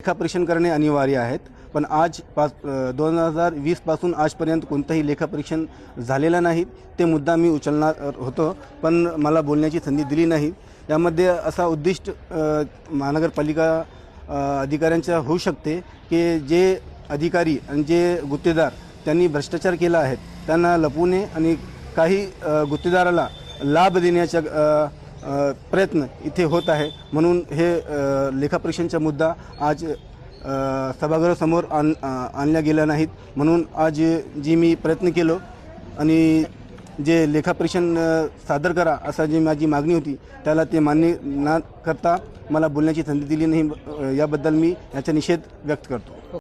लेखापरीक्षण करणे अनिवार्य आहेत, पण 2020 पासून आजपर्यंत कोणतंही लेखापरीक्षण झालेलं नाही. ते मुद्दा मी उचलणार होतो, पण मला बोलण्याची संधी दिली नाही. यामध्ये असा उद्दिष्ट महानगरपालिका अधिकाऱ्यांचा होऊ शकते की जे अधिकारी आणि जे गुत्तेदार त्यांनी भ्रष्टाचार केला आहे त्यांना लपवू नये आणि काही गुत्तेदाराला लाभ देण्याचा प्रयत्न इथे होत आहे. म्हणून हे लेखापरीक्षणचा मुद्दा आज सभागृहासमोर आणल्या गेला नाहीत. म्हणून आज जी मी प्रयत्न केलो आणि जे लेखापरीक्षण सादर करा असा जी माझी मागणी होती त्याला ते मान्य न करता मला बोलण्याची संधी दिली नाही, याबद्दल मी याचा निषेध व्यक्त करतो.